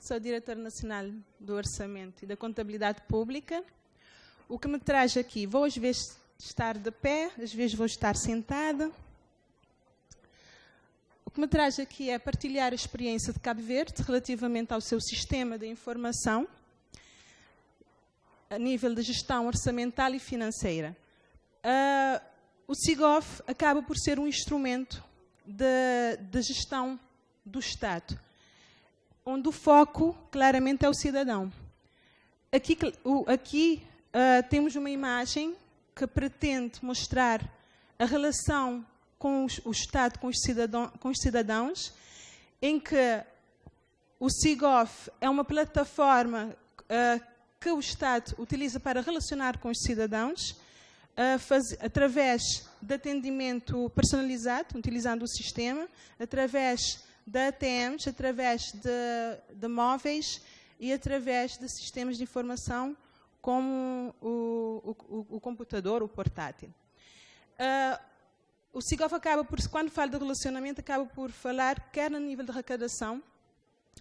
Sou diretora nacional do Orçamento e da Contabilidade Pública. O que me traz aqui, vou às vezes estar de pé, às vezes vou estar sentada. O que me traz aqui é partilhar a experiência de Cabo Verde relativamente ao seu sistema de informação a nível de gestão orçamental e financeira. O SIGOF acaba por ser um instrumento de gestão do Estado, onde o foco claramente é o cidadão. Aqui temos uma imagem que pretende mostrar a relação com o Estado, com os cidadãos, em que o SIGOF é uma plataforma que o Estado utiliza para relacionar com os cidadãos, através de atendimento personalizado, utilizando o sistema, através de ATMs, através de móveis e através de sistemas de informação como o computador, o portátil. O SIGOF acaba por, quando fala de relacionamento, acaba por falar quer no nível de arrecadação,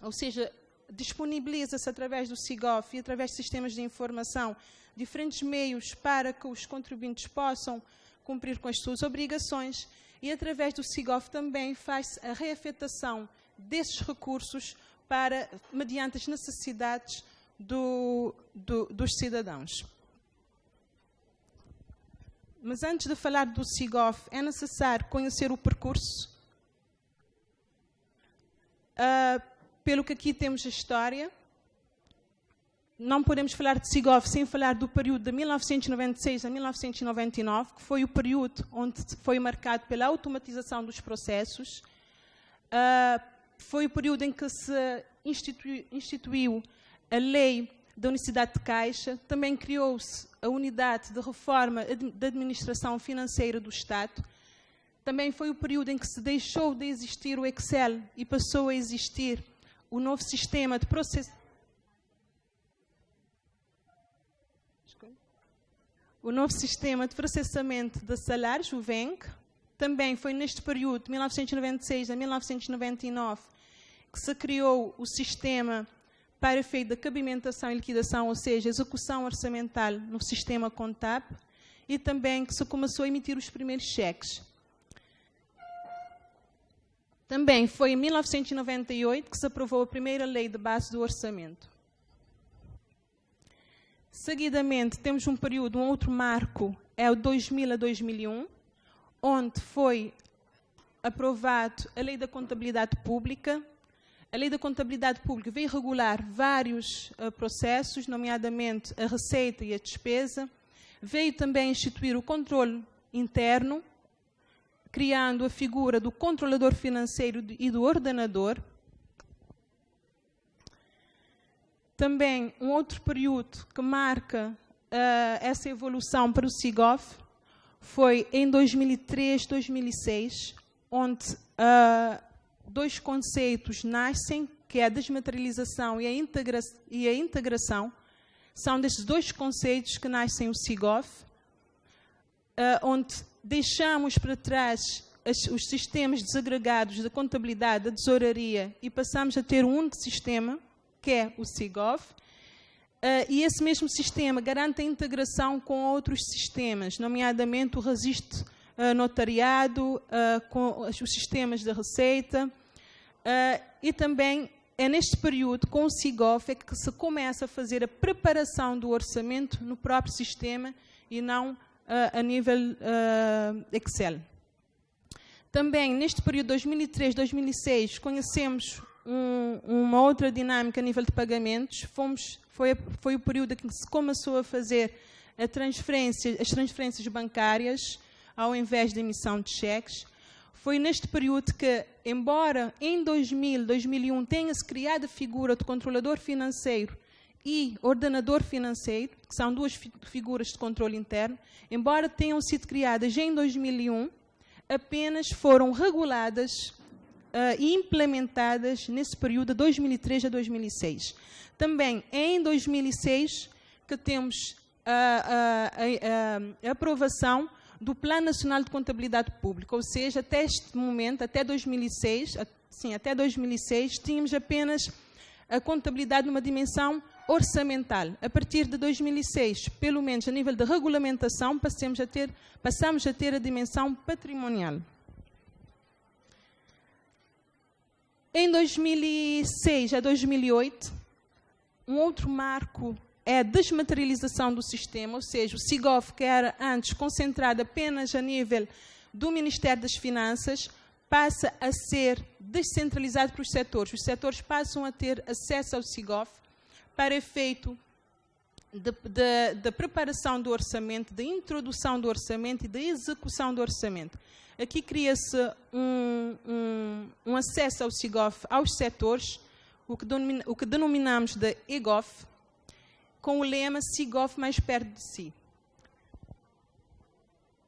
ou seja, disponibiliza-se através do SIGOF e através de sistemas de informação diferentes meios para que os contribuintes possam cumprir com as suas obrigações, e através do SIGOF também faz a reafetação desses recursos mediante as necessidades dos cidadãos. Mas antes de falar do SIGOF, é necessário conhecer o percurso. Pelo que aqui temos a história, não podemos falar de SIGOF sem falar do período de 1996 a 1999, que foi o período onde foi marcado pela automatização dos processos. Foi o período em que se instituiu a lei da unicidade de caixa, também criou-se a unidade de reforma da administração financeira do Estado. Também foi o período em que se deixou de existir o Excel e passou a existir o novo sistema de processamento. O novo sistema de processamento de salários, o VENC. Também foi neste período, de 1996 a 1999, que se criou o sistema para efeito de cabimentação e liquidação, ou seja, execução orçamental no sistema contábil, e também que se começou a emitir os primeiros cheques. Também foi em 1998 que se aprovou a primeira lei de base do orçamento. Seguidamente, temos um outro marco, é o 2000 a 2001, onde foi aprovado a Lei da Contabilidade Pública. A Lei da Contabilidade Pública veio regular vários processos, nomeadamente a receita e a despesa. Veio também instituir o controle interno, criando a figura do controlador financeiro e do ordenador. Também um outro período que marca essa evolução para o SIGOF foi em 2003, 2006, onde dois conceitos nascem, que é a desmaterialização e a integração. São destes dois conceitos que nascem o SIGOF, onde deixamos para trás os sistemas desagregados da contabilidade, da tesouraria, e passamos a ter um único sistema, que é o SIGOF, e esse mesmo sistema garante a integração com outros sistemas, nomeadamente o registro notariado, com os sistemas da Receita, e também é neste período, com o SIGOF, é que se começa a fazer a preparação do orçamento no próprio sistema e não a nível Excel. Também, neste período 2003-2006, conhecemos uma outra dinâmica a nível de pagamentos. Foi o período em que se começou a fazer as transferências bancárias, ao invés da emissão de cheques. Foi neste período que, embora em 2000, 2001 tenha-se criado a figura de controlador financeiro e ordenador financeiro, que são duas figuras de controle interno, embora tenham sido criadas em 2001, apenas foram reguladas e implementadas nesse período de 2003 a 2006. Também em 2006 que temos a aprovação do Plano Nacional de Contabilidade Pública, ou seja, até este momento, até 2006, tínhamos apenas a contabilidade numa dimensão orçamental. A partir de 2006, pelo menos a nível de regulamentação, passamos a ter a dimensão patrimonial. Em 2006 a 2008, um outro marco é a desmaterialização do sistema, ou seja, o SIGOF, que era antes concentrado apenas a nível do Ministério das Finanças, passa a ser descentralizado para os setores. Os setores passam a ter acesso ao SIGOF para efeito da preparação do orçamento, da introdução do orçamento e da execução do orçamento. Aqui cria-se um acesso ao SIGOF aos setores, o que denominamos de EGOF, com o lema SIGOF mais perto de si.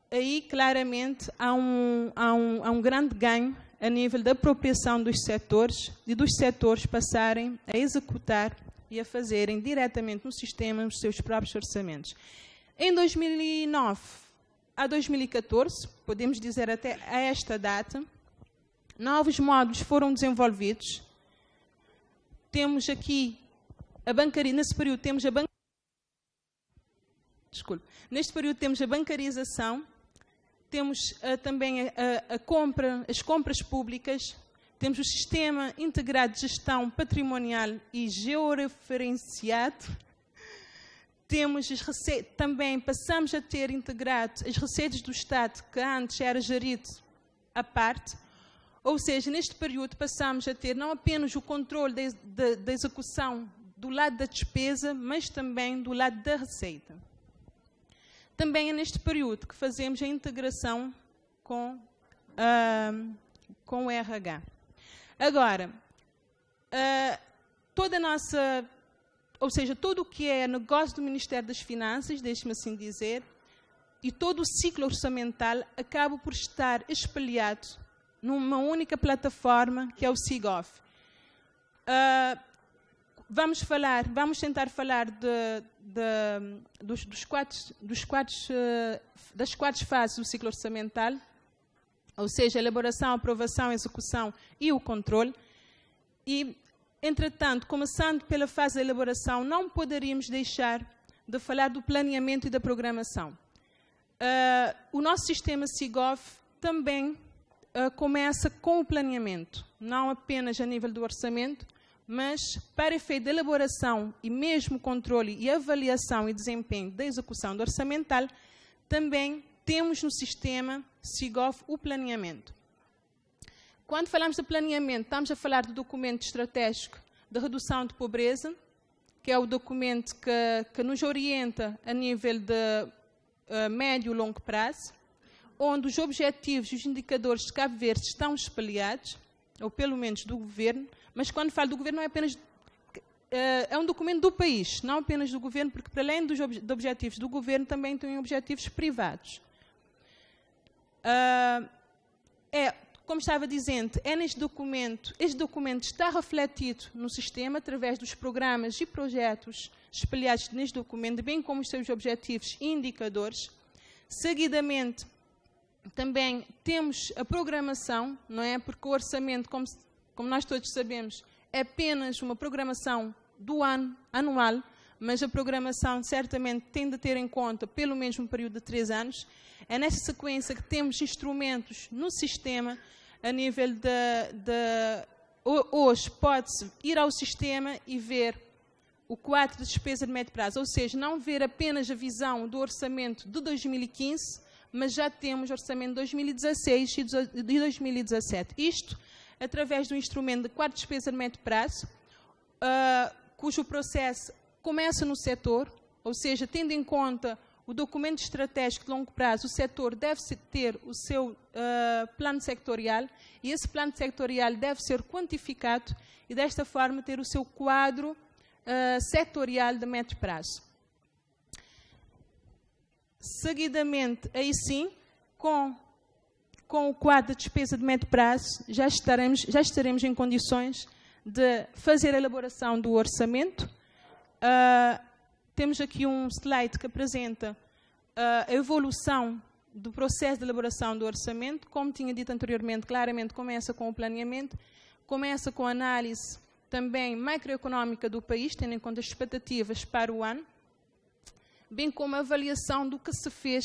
Aí, claramente, há um grande ganho a nível da apropriação dos setores e dos setores passarem a executar e a fazerem diretamente no sistema os seus próprios orçamentos. Em 2009 a 2014, podemos dizer até a esta data, novos módulos foram desenvolvidos. Temos aqui a bancaria, nesse período temos a Neste período temos a bancarização, temos também as compras públicas, temos o Sistema Integrado de Gestão Patrimonial e Georreferenciado, temos também passamos a ter integrado as receitas do Estado, que antes era gerido à parte, ou seja, neste período passamos a ter não apenas o controle da execução do lado da despesa, mas também do lado da receita. Também é neste período que fazemos a integração com o RH. Agora, tudo o que é negócio do Ministério das Finanças, deixe-me assim dizer, e todo o ciclo orçamental acaba por estar espelhado numa única plataforma, que é o SIGOF. Vamos tentar falar das quatro fases do ciclo orçamental, ou seja, elaboração, aprovação, execução e o controle. E, entretanto, começando pela fase da elaboração, não poderíamos deixar de falar do planeamento e da programação. O nosso sistema SIGOF também começa com o planeamento, não apenas a nível do orçamento, mas para efeito de elaboração e mesmo controle e avaliação e desempenho da execução do orçamental, também temos no sistema SIGOF o planeamento. Quando falamos de planeamento, estamos a falar do documento estratégico de redução de pobreza, que é o documento que nos orienta a nível de médio e longo prazo, onde os objetivos e os indicadores de Cabo Verde estão espelhados, ou pelo menos do governo, mas quando falo do governo não é apenas... é um documento do país, não apenas do governo, porque para além dos objetivos do governo também tem objetivos privados. Como estava dizendo, este documento está refletido no sistema através dos programas e projetos espelhados neste documento, bem como os seus objetivos e indicadores. Seguidamente, também temos a programação, não é? Porque o orçamento, como nós todos sabemos, é apenas uma programação do ano, anual, mas a programação certamente tem de ter em conta pelo menos um período de 3 anos. É nessa sequência que temos instrumentos no sistema a nível hoje pode-se ir ao sistema e ver o quadro de despesa de médio prazo, ou seja, não ver apenas a visão do orçamento de 2015, mas já temos orçamento de 2016 e de 2017. Isto através do instrumento de quadro de despesa de médio prazo, cujo processo começa no setor, ou seja, tendo em conta o documento estratégico de longo prazo, o setor deve ter o seu plano sectorial e esse plano sectorial deve ser quantificado e desta forma ter o seu quadro setorial de médio prazo. Seguidamente, aí sim, com o quadro de despesa de médio prazo, já estaremos em condições de fazer a elaboração do orçamento. Temos aqui um slide que apresenta a evolução do processo de elaboração do orçamento. Como tinha dito anteriormente, claramente começa com o planeamento, começa com a análise também macroeconómica do país, tendo em conta as expectativas para o ano, bem como a avaliação do que se fez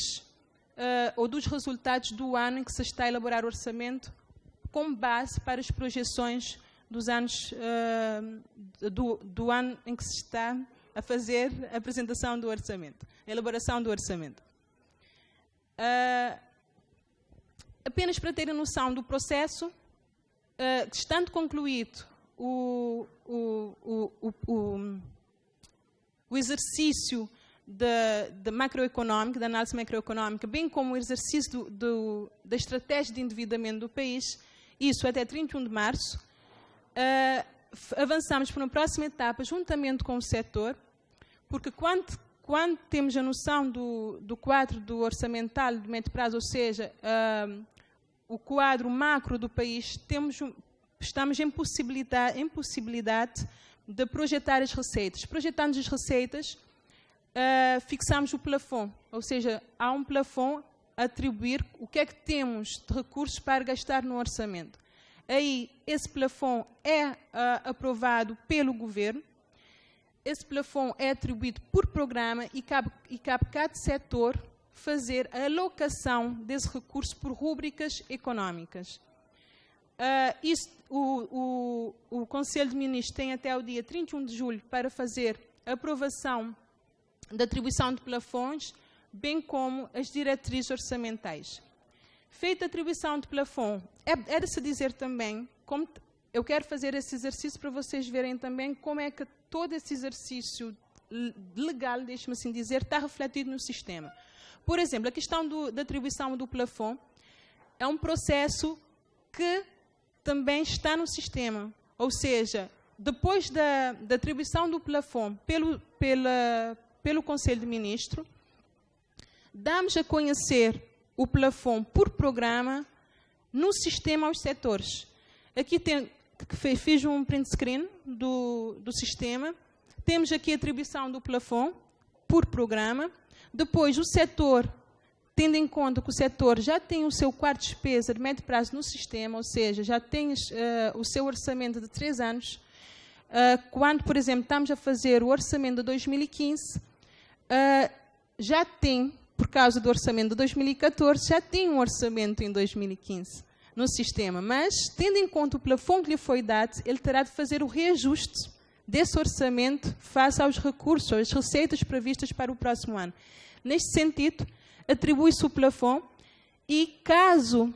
ou dos resultados do ano em que se está a elaborar o orçamento, com base para as projeções dos anos, do ano em que se está a fazer a apresentação do orçamento, a elaboração do orçamento. Apenas para terem noção do processo, estando concluído o exercício da macroeconómica, da análise macroeconómica, bem como o exercício da estratégia de endividamento do país, isso até 31 de março, avançamos para uma próxima etapa juntamente com o setor, porque quando temos a noção do quadro do orçamental de médio prazo, ou seja, o quadro macro do país, estamos em possibilidade de projetar as receitas. Projetando as receitas, fixamos o plafond, ou seja, há um plafond a atribuir o que é que temos de recursos para gastar no orçamento. Aí, esse plafond é aprovado pelo Governo, esse plafond é atribuído por programa e cabe cada setor fazer a alocação desse recurso por rúbricas económicas. O Conselho de Ministros tem até o dia 31 de julho para fazer a aprovação da atribuição de plafons, bem como as diretrizes orçamentais. Feita a atribuição de plafond, é de se dizer também, como eu quero fazer esse exercício para vocês verem também como é que todo esse exercício legal, deixe-me assim dizer, está refletido no sistema. Por exemplo, a questão da atribuição do plafond é um processo que também está no sistema. Ou seja, depois da atribuição do plafond pelo Conselho de Ministros, damos a conhecer o plafond por programa no sistema aos setores. Aqui fiz um print screen do sistema. Temos aqui a atribuição do plafond por programa. Depois, o setor, tendo em conta que o setor já tem o seu quadro de despesa de médio prazo no sistema, ou seja, já tem o seu orçamento de 3 anos. Quando, por exemplo, estamos a fazer o orçamento de 2015, já tem, por causa do orçamento de 2014, já tem um orçamento em 2015 no sistema. Mas, tendo em conta o plafond que lhe foi dado, ele terá de fazer o reajuste desse orçamento face aos recursos, às receitas previstas para o próximo ano. Neste sentido, atribui-se o plafond e caso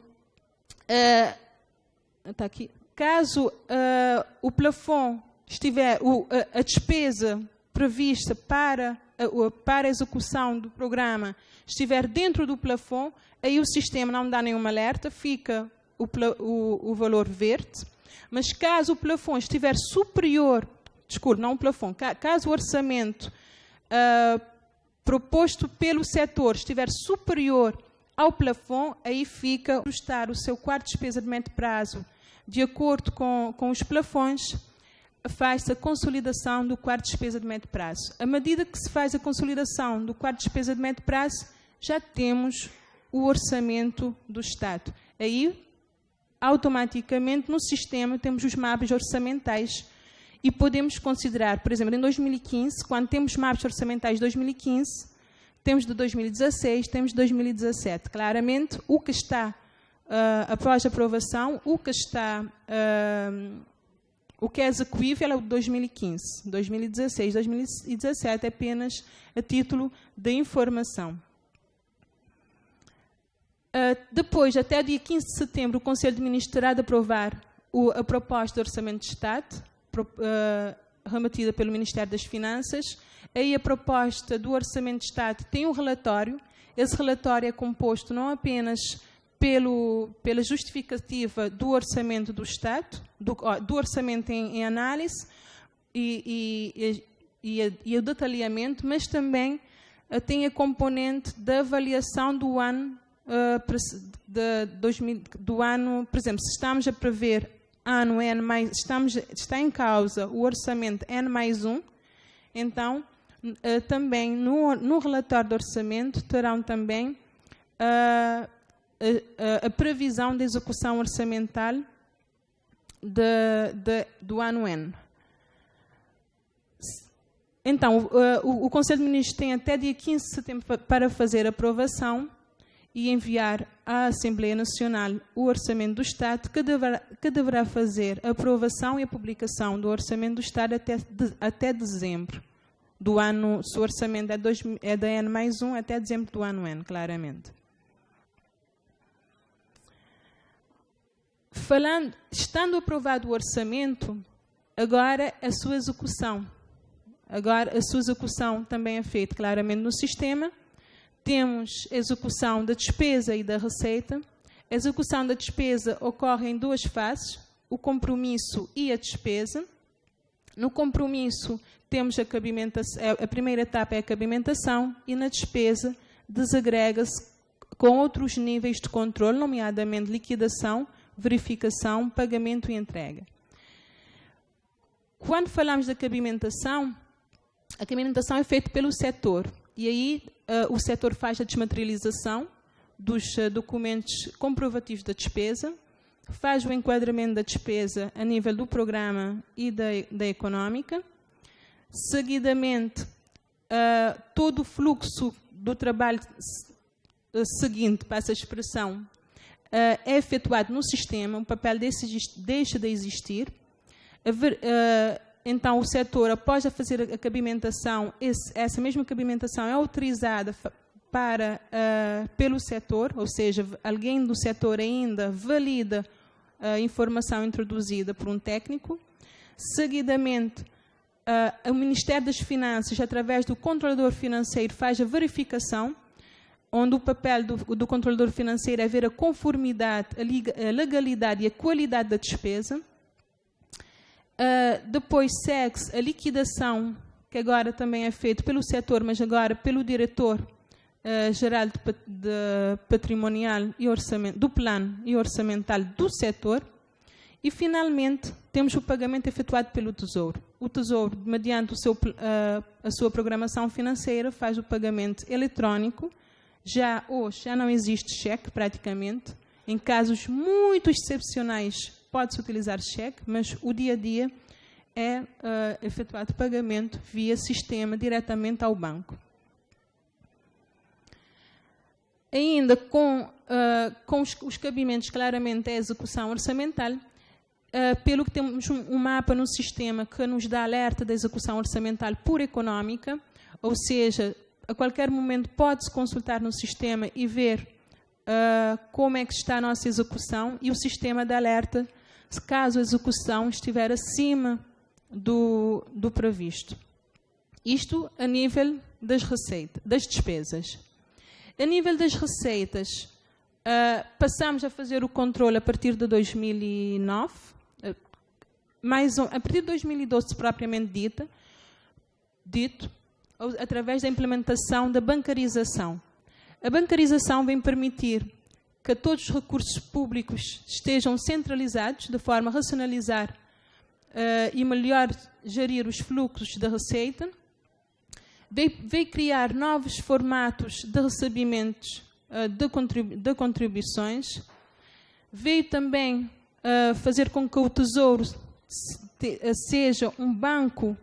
o plafond estiver, a despesa prevista para a execução do programa estiver dentro do plafond, aí o sistema não dá nenhum alerta, fica o valor verde. Mas caso o plafond estiver superior, não o plafond, caso o orçamento proposto pelo setor estiver superior ao plafond, aí fica ajustar o seu quadro de despesa de médio prazo de acordo com os plafons, faz-se a consolidação do quadro de despesa de médio prazo. À medida que se faz a consolidação do quadro de despesa de médio prazo, já temos o orçamento do Estado. Aí, automaticamente, no sistema, temos os mapas orçamentais e podemos considerar, por exemplo, em 2015, quando temos mapas orçamentais de 2015, temos de 2016, temos de 2017. Claramente, o que está após a aprovação, o que é execuível é o de 2015. 2016, 2017 é apenas a título de informação. Depois, até dia 15 de setembro, o Conselho de Ministros terá de aprovar a proposta de Orçamento de Estado, remetida pelo Ministério das Finanças. Aí a proposta do Orçamento de Estado tem um relatório. Esse relatório é composto não apenas pela justificativa do orçamento do Estado, do orçamento em análise e o detalhamento, mas também tem a componente da avaliação do ano, por exemplo, se estamos a prever ano N mais, está em causa o orçamento N+1, então também no relatório de orçamento terão também a previsão de execução orçamental do ano N. Então, o Conselho de Ministros tem até dia 15 de setembro para fazer a aprovação e enviar à Assembleia Nacional o Orçamento do Estado, que deverá fazer a aprovação e a publicação do Orçamento do Estado até dezembro do ano. Se o orçamento é da N+1, até dezembro do ano N, claramente. Estando aprovado o orçamento, agora a sua execução. Agora a sua execução também é feita claramente no sistema. Temos a execução da despesa e da receita. A execução da despesa ocorre em duas fases, o compromisso e a despesa. No compromisso, temos a primeira etapa é a cabimentação, e na despesa desagrega-se com outros níveis de controle, nomeadamente liquidação, verificação, pagamento e entrega. Quando falamos da cabimentação, a cabimentação é feita pelo setor, e aí o setor faz a desmaterialização dos documentos comprovativos da despesa, faz o enquadramento da despesa a nível do programa e da económica. Seguidamente, todo o fluxo do trabalho seguinte, passa a expressão, é efetuado no sistema, o papel deixa de existir. Então, o setor, após fazer a cabimentação, essa mesma cabimentação é autorizada pelo setor, ou seja, alguém do setor ainda valida a informação introduzida por um técnico. Seguidamente, o Ministério das Finanças, através do controlador financeiro, faz a verificação, onde o papel do controlador financeiro é ver a conformidade, a legalidade e a qualidade da despesa. Depois segue-se a liquidação, que agora também é feito pelo setor, mas agora pelo diretor geral de patrimonial e orçamento, do plano e orçamental do setor. E, finalmente, temos o pagamento efetuado pelo Tesouro. O Tesouro, mediante a sua programação financeira, faz o pagamento eletrónico. Hoje já não existe cheque, praticamente. Em casos muito excepcionais, pode-se utilizar cheque, mas o dia a dia é efetuado pagamento via sistema diretamente ao banco. Ainda com os cabimentos, claramente, é a execução orçamental, pelo que temos um mapa no sistema que nos dá alerta da execução orçamental por económica, ou seja, a qualquer momento pode-se consultar no sistema e ver como é que está a nossa execução, e o sistema dá alerta caso a execução estiver acima do previsto. Isto a nível das despesas. A nível das receitas, passamos a fazer o controle a partir de 2009, a partir de 2012 propriamente dito, através da implementação da bancarização. A bancarização vem permitir que todos os recursos públicos estejam centralizados, de forma a racionalizar e melhor gerir os fluxos da receita. Veio criar novos formatos de recebimentos de contribuições. Veio também fazer com que o Tesouro seja um banco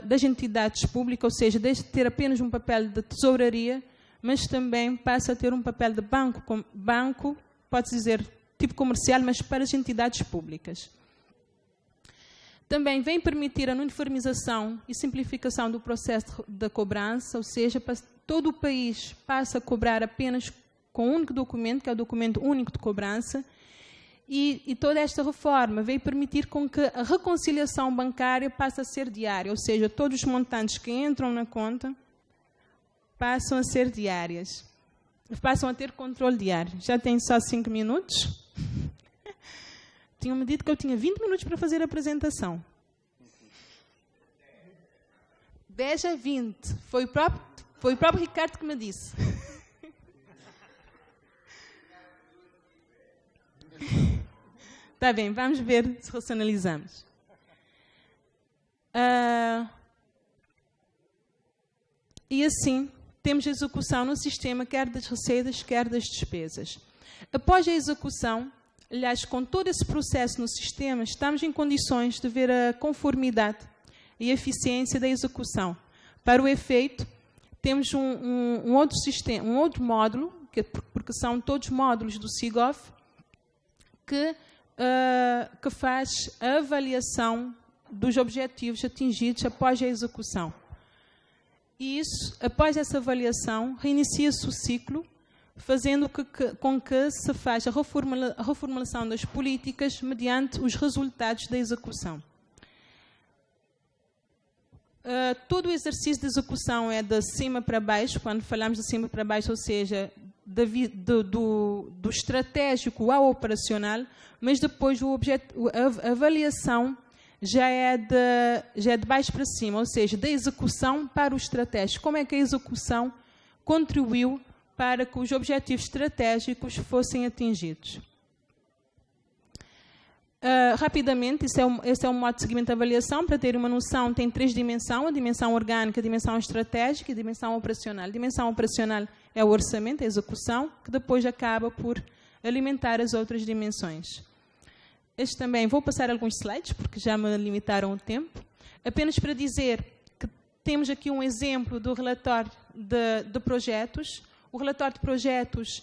das entidades públicas, ou seja, deixe de ter apenas um papel de tesouraria, mas também passa a ter um papel de banco, pode-se dizer tipo comercial, mas para as entidades públicas. Também vem permitir a uniformização e simplificação do processo da cobrança, ou seja, todo o país passa a cobrar apenas com um único documento, que é o documento único de cobrança, e toda esta reforma veio permitir com que a reconciliação bancária passe a ser diária, ou seja, todos os montantes que entram na conta passam a ser diárias, passam a ter controle diário. Já tenho só 5 minutos. Tinham-me dito que eu tinha 20 minutos para fazer a apresentação. 10 a 20. Foi o próprio Ricardo que me disse. Está bem, vamos ver se racionalizamos. E assim, temos a execução no sistema, quer das receitas, quer das despesas. Após a execução, aliás, com todo esse processo no sistema, estamos em condições de ver a conformidade e eficiência da execução. Para o efeito, temos um outro sistema, um outro módulo, porque são todos módulos do SIGOV, que faz a avaliação dos objetivos atingidos após a execução. E isso, após essa avaliação, reinicia-se o ciclo, fazendo com que se faça a reformulação das políticas mediante os resultados da execução. Todo o exercício de execução é de cima para baixo. Quando falamos de cima para baixo, ou seja, do estratégico ao operacional, mas depois a avaliação já é de baixo para cima, ou seja, da execução para o estratégico. Como é que a execução contribuiu para que os objetivos estratégicos fossem atingidos? Rapidamente, esse é um modo de seguimento de avaliação. Para ter uma noção, tem 3 dimensões: a dimensão orgânica, a dimensão estratégica e a dimensão operacional. A dimensão operacional é o orçamento, a execução, que depois acaba por alimentar as outras dimensões. Este também, vou passar alguns slides, porque já me limitaram o tempo. Apenas para dizer que temos aqui um exemplo do relatório de projetos. O relatório de projetos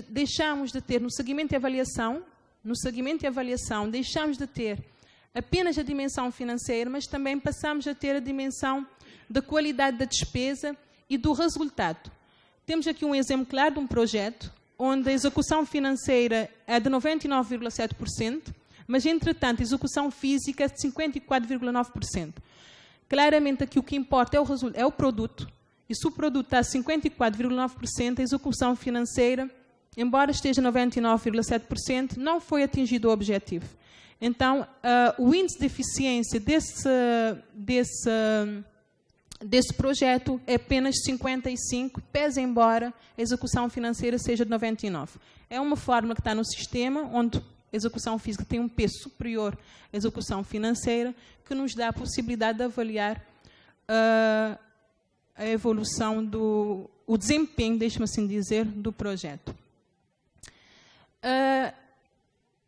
deixamos de ter no segmento de avaliação. No segmento de avaliação, deixamos de ter apenas a dimensão financeira, mas também passamos a ter a dimensão da qualidade da despesa e do resultado. Temos aqui um exemplo claro de um projeto onde a execução financeira é de 99,7%, mas, entretanto, a execução física é de 54,9%. Claramente, aqui o que importa é o produto, e se o produto está a 54,9%, a execução financeira, embora esteja 99,7%, não foi atingido o objetivo. Então, o índice de eficiência desse projeto é apenas 55, pese embora a execução financeira seja de 99. É uma fórmula que está no sistema, onde a execução física tem um peso superior à execução financeira, que nos dá a possibilidade de avaliar a evolução o desempenho, deixe-me assim dizer, do projeto.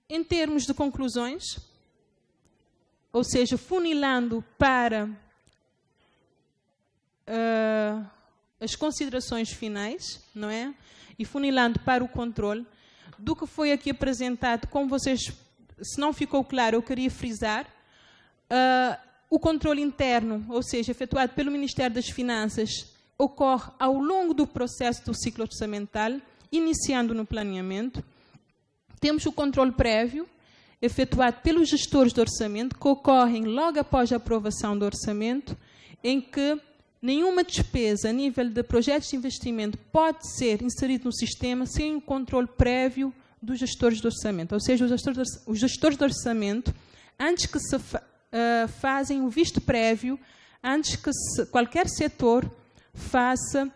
Em termos de conclusões, ou seja, funilando para as considerações finais, não é? E funilando para o controle, do que foi aqui apresentado, como vocês, se não ficou claro, eu queria frisar, o controle interno, ou seja, efetuado pelo Ministério das Finanças, ocorre ao longo do processo do ciclo orçamental, iniciando no planeamento. Temos o controle prévio, efetuado pelos gestores de orçamento, que ocorrem logo após a aprovação do orçamento, em que nenhuma despesa a nível de projetos de investimento pode ser inserida no sistema sem o controle prévio dos gestores de orçamento. Ou seja, os gestores de orçamento, antes que se fazem o visto prévio, antes que qualquer setor faça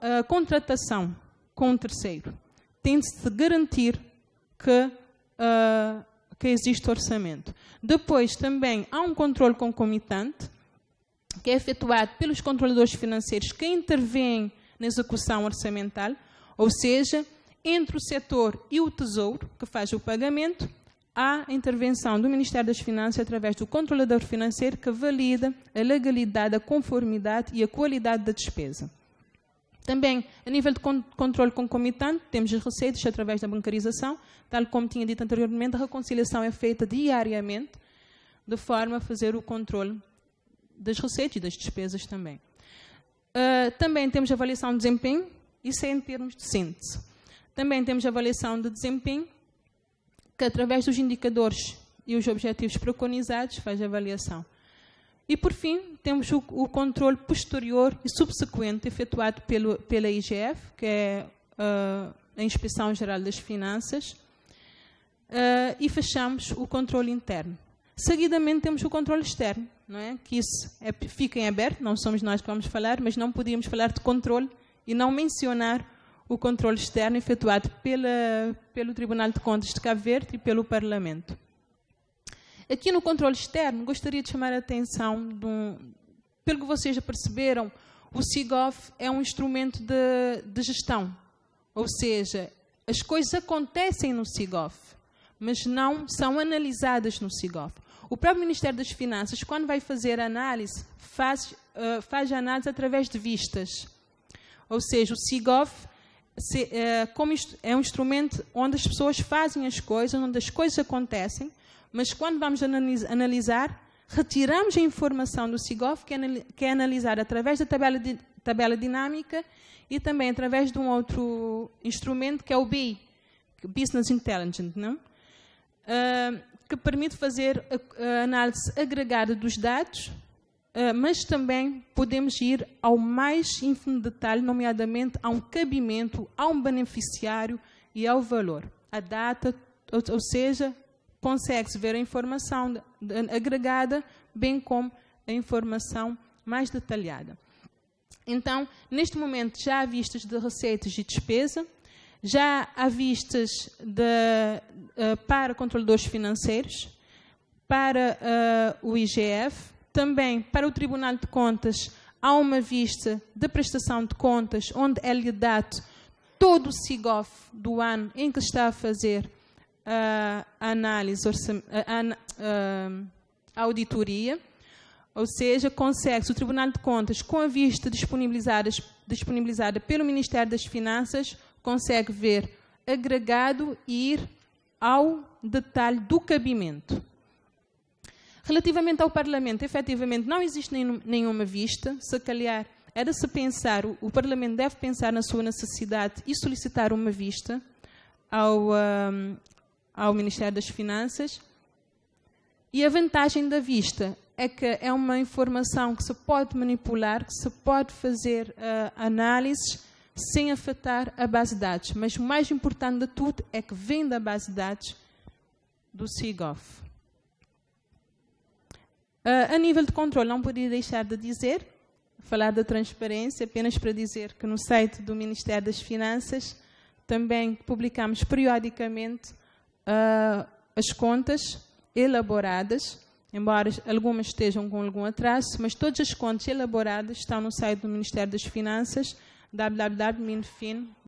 a contratação com um terceiro, tem de se garantir que existe orçamento. Depois, também, há um controle concomitante, que é efetuado pelos controladores financeiros que intervêm na execução orçamental, ou seja, entre o setor e o Tesouro, que faz o pagamento, há a intervenção do Ministério das Finanças através do controlador financeiro que valida a legalidade, a conformidade e a qualidade da despesa. Também, a nível de controle concomitante, temos as receitas através da bancarização. Tal como tinha dito anteriormente, a reconciliação é feita diariamente, de forma a fazer o controle das receitas e das despesas também. Também temos a avaliação de desempenho, isso é em termos de síntese. Também temos a avaliação de desempenho, que através dos indicadores e os objetivos preconizados faz a avaliação. E, por fim, temos o controle posterior e subsequente efetuado pela IGF, que é a Inspeção Geral das Finanças, e fechamos o controle interno. Seguidamente temos o controle externo, não é? Que isso fica em aberto, não somos nós que vamos falar, mas não podíamos falar de controle e não mencionar o controle externo efetuado pelo Tribunal de Contas de Cabo Verde e pelo Parlamento. Aqui no controle externo, gostaria de chamar a atenção, pelo que vocês já perceberam, o SIGOV é um instrumento de gestão, ou seja, as coisas acontecem no SIGOV, mas não são analisadas no SIGOV. o próprio Ministério das Finanças, quando vai fazer análise, faz a análise através de vistas. Ou seja, o SIGOV é um instrumento onde as pessoas fazem as coisas, onde as coisas acontecem, mas quando vamos analisar, retiramos a informação do SIGOV, que é analisada através da tabela dinâmica e também através de um outro instrumento, que é o BI, Business Intelligence, não? Que permite fazer a análise agregada dos dados, mas também podemos ir ao mais ínfimo detalhe, nomeadamente a um cabimento, a um beneficiário e ao valor. A data, ou seja, consegue-se ver a informação agregada, bem como a informação mais detalhada. Então, neste momento, já há vistas de receitas e despesa, já há vistas para controladores financeiros, para o IGF, também para o Tribunal de Contas há uma vista de prestação de contas, onde é-lhe dado todo o SIGOV do ano em que está a fazer a análise, a auditoria, ou seja, consegue-se o Tribunal de Contas, com a vista disponibilizada pelo Ministério das Finanças, consegue ver agregado e ir ao detalhe do cabimento. Relativamente ao Parlamento, efetivamente não existe nenhuma vista. Se calhar era se pensar, o Parlamento deve pensar na sua necessidade e solicitar uma vista ao Ministério das Finanças. E a vantagem da vista é que é uma informação que se pode manipular, que se pode fazer análises sem afetar a base de dados. Mas o mais importante de tudo é que vem da base de dados do SIGOV. A nível de controle, não podia deixar de falar da transparência, apenas para dizer que no site do Ministério das Finanças também publicamos periodicamente as contas elaboradas, embora algumas estejam com algum atraso, mas todas as contas elaboradas estão no site do Ministério das Finanças, www.minfin.com.